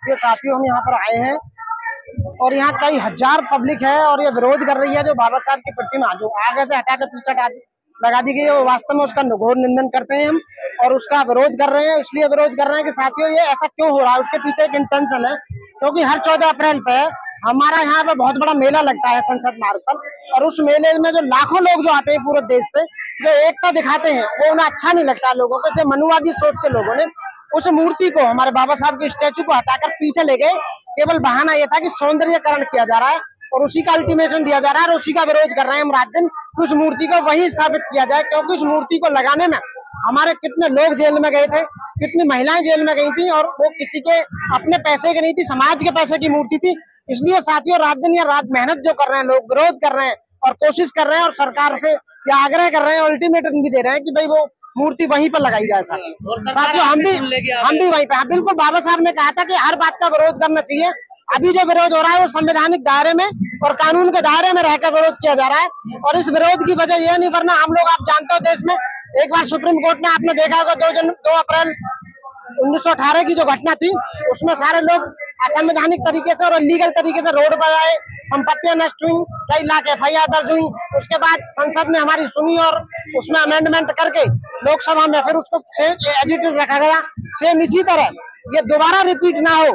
ये साथियों हम यहाँ पर आए हैं और यहाँ कई हजार पब्लिक है और ये विरोध कर रही है जो बाबा साहब की प्रतिमा जो आगे से हटा कर पीछे लगा दी गई है, वो वास्तव में उसका घोर निंदन करते हैं हम और उसका विरोध कर रहे हैं। इसलिए विरोध कर रहे हैं कि साथियों ये ऐसा क्यों हो रहा है, उसके पीछे एक इंटेंशन है। क्योंकि हर 14 अप्रैल पे हमारा यहाँ पे बहुत बड़ा मेला लगता है संसद मार्ग पर, और उस मेले में जो लाखों लोग जो आते हैं पूरे देश से, जो एकता दिखाते हैं, वो उन्हें अच्छा नहीं लगता है लोगों को। जो मनुवादी सोच के लोगों ने उस मूर्ति को, हमारे बाबा साहब के स्टैचू को हटाकर पीछे ले गए। केवल बहाना यह था कि सौंदर्यकरण किया जा रहा है और उसी का अल्टीमेटम दिया जा रहा है और उसी का विरोध कर रहे हैं हम रात दिन कि उस मूर्ति को वहीं स्थापित किया जाए। क्योंकि उस मूर्ति को लगाने में हमारे कितने लोग जेल में गए थे, कितनी महिलाएं जेल में गई थी, और वो किसी के अपने पैसे की नहीं थी, समाज के पैसे की मूर्ति थी। इसलिए साथियों रात दिन या रात मेहनत जो कर रहे हैं लोग, विरोध कर रहे हैं और कोशिश कर रहे हैं और सरकार से या आग्रह कर रहे हैं, अल्टीमेटम भी दे रहे हैं कि भाई वो मूर्ति वहीं पर लगाई जाए। साथियों हम भी वहीं पे, बिल्कुल बाबा साहब ने कहा था कि हर बात का विरोध करना चाहिए। अभी जो विरोध हो रहा है वो संवैधानिक दायरे में और कानून के दायरे में रहकर विरोध किया जा रहा है, और इस विरोध की वजह यह नहीं, वरना हम लोग, आप जानते हो देश में एक बार सुप्रीम कोर्ट ने, आपने देखा होगा 2 अप्रैल 1918 की जो घटना थी, उसमें सारे लोग असंवैधानिक तरीके से और इलीगल तरीके से रोड पर आए, संपत्तियां नष्ट हुई, कई लाख FIR दर्ज हुई। उसके बाद संसद ने हमारी सुनी और उसमें अमेंडमेंट करके लोकसभा में फिर उसको एजिटेट रखा गया। सेम इसी तरह ये दोबारा रिपीट ना हो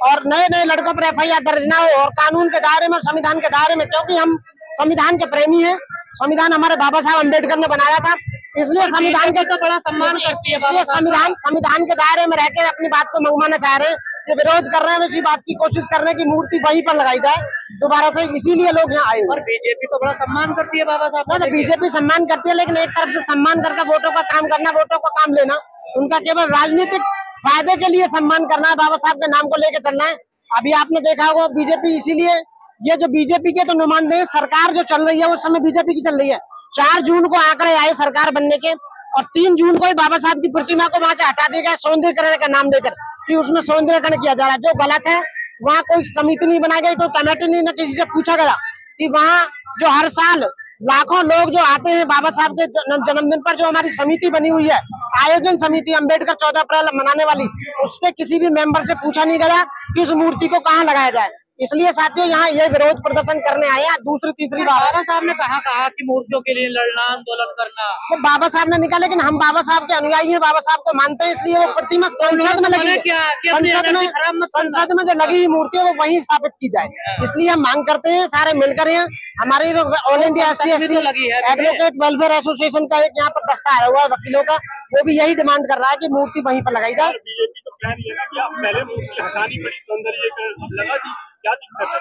और नए नए लड़कों पर FIR दर्ज ना हो, और कानून के दायरे में, संविधान के दायरे में, क्योंकि हम संविधान के प्रेमी हैं। संविधान हमारे बाबा साहब अम्बेडकर ने बनाया था, इसलिए संविधान के बड़ा सम्मान करती है, इसलिए संविधान के दायरे में रहकर अपनी बात को मंगवाना चाह रहे हैं। जो विरोध कर रहे हैं इसी बात की कोशिश कर रहे हैं कि मूर्ति वहीं पर लगाई जाए दोबारा से, इसीलिए लोग यहाँ आए। और बीजेपी तो बड़ा सम्मान करती है बाबा साहब का। बीजेपी सम्मान करती है, लेकिन एक तरफ से सम्मान करके वोटों का काम करना, वोटों का काम लेना, उनका केवल राजनीतिक फायदे के लिए सम्मान करना है, बाबा साहब के नाम को लेकर चलना है। अभी आपने देखा होगा बीजेपी, इसीलिए ये जो बीजेपी के तो नुमाइंदे, सरकार जो चल रही है उस समय बीजेपी की चल रही है। 4 जून को आंकड़े आए सरकार बनने के, और 3 जून को ही बाबा साहब की प्रतिमा को वहां से हटा दिया गया सौंदर्यकरण का नाम देकर, कि उसमें सौंदर्यकरण किया जा रहा है, जो गलत है। वहाँ कोई समिति नहीं बनाई गई, कोई कमेटी नहीं, न किसी से पूछा गया कि वहाँ जो हर साल लाखों लोग जो आते हैं बाबा साहब के जन्मदिन पर, जो हमारी समिति बनी हुई है, आयोजन समिति अम्बेडकर 14 अप्रैल मनाने वाली, उसके किसी भी मेंबर से पूछा नहीं गया कि उस मूर्ति को कहाँ लगाया जाए। इसलिए साथियों यहाँ ये विरोध प्रदर्शन करने आए हैं दूसरी तीसरी बार। बाबा साहब ने कहा कि मूर्तियों के लिए लड़ना, आंदोलन करना, वो बाबा साहब ने निकाला, लेकिन हम बाबा साहब के अनुयायी हैं, बाबा साहब को मानते हैं, इसलिए वो प्रतिमा संसद में लगी, संसद में जो लगी हुई मूर्ति है वो वहीं स्थापित की जाए। इसलिए हम मांग करते हैं सारे मिलकर, यहाँ हमारे all India SC ST advocate welfare association का एक यहाँ पर दस्ता आया हुआ है वकीलों का, वो भी यही डिमांड कर रहा है कि मूर्ति वहीं पर लगाई जाए।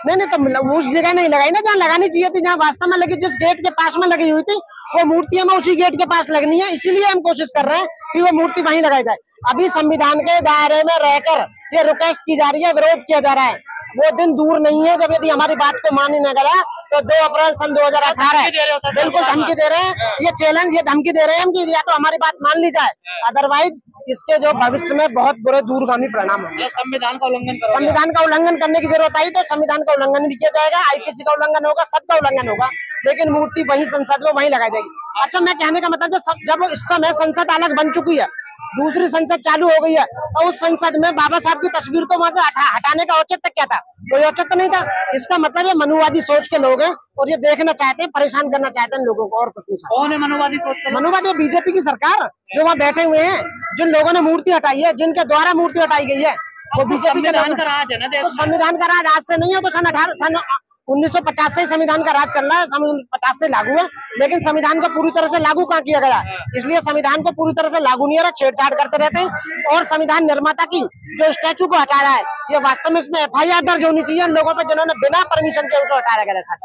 नहीं तो उस जगह नहीं लगाई ना जहाँ लगानी चाहिए थी, जहाँ वास्तव में लगी, जिस गेट के पास में लगी हुई थी वो मूर्ति हमें उसी गेट के पास लगनी है। इसीलिए हम कोशिश कर रहे हैं कि वो मूर्ति वहीं लगाई जाए। अभी संविधान के दायरे में रहकर ये रिक्वेस्ट की जा रही है, विरोध किया जा रहा है। वो दिन दूर नहीं है जब यदि हमारी बात को मान ही न गया तो 2 अप्रैल सन 2018 बिल्कुल धमकी दे रहे हैं, ये चैलेंज, ये धमकी दे रहे हैं हम कि या तो हमारी बात मान ली जाए, अदरवाइज इसके जो भविष्य में बहुत बुरे दूरगामी परिणाम होंगे। संविधान का उल्लंघन करने की जरूरत आई तो संविधान का उल्लंघन भी किया जाएगा, IPC का उल्लंघन होगा, सबका उल्लंघन होगा, लेकिन मूर्ति वही संसद में वहीं लगाई जाएगी। अच्छा, मैं कहने का मतलब जब इस समय संसद अलग बन चुकी है, दूसरी संसद चालू हो गई है, तो उस संसद में बाबा साहब की तस्वीर को वहां से हटाने का औचित्य क्या था? कोई औचित्य नहीं था। इसका मतलब ये मनुवादी सोच के लोग हैं और ये देखना चाहते हैं, परेशान करना चाहते हैं लोगों को, और कुछ नहीं। कौन है मनुवादी सोच के? मनुवादी बीजेपी की सरकार जो वहाँ बैठे हुए हैं, जिन लोगों ने मूर्ति हटाई है, जिनके द्वारा मूर्ति हटाई गई है, वो बीजेपी का राज है ना। तो संविधान का राज आज से नहीं है, तो सन 1950 से संविधान का राज चल रहा है, 1950 से लागू है, लेकिन संविधान को पूरी तरह से लागू कहाँ किया गया? इसलिए संविधान को पूरी तरह से लागू नहीं हो रहा, छेड़छाड़ करते रहते हैं। और संविधान निर्माता की जो स्टैचू को हटा रहा है, ये वास्तव में इसमें FIR दर्ज होनी चाहिए उन लोगों पर जिन्होंने बिना परमिशन के उसको हटाया गया था।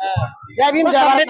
जय भीम, जय भारत।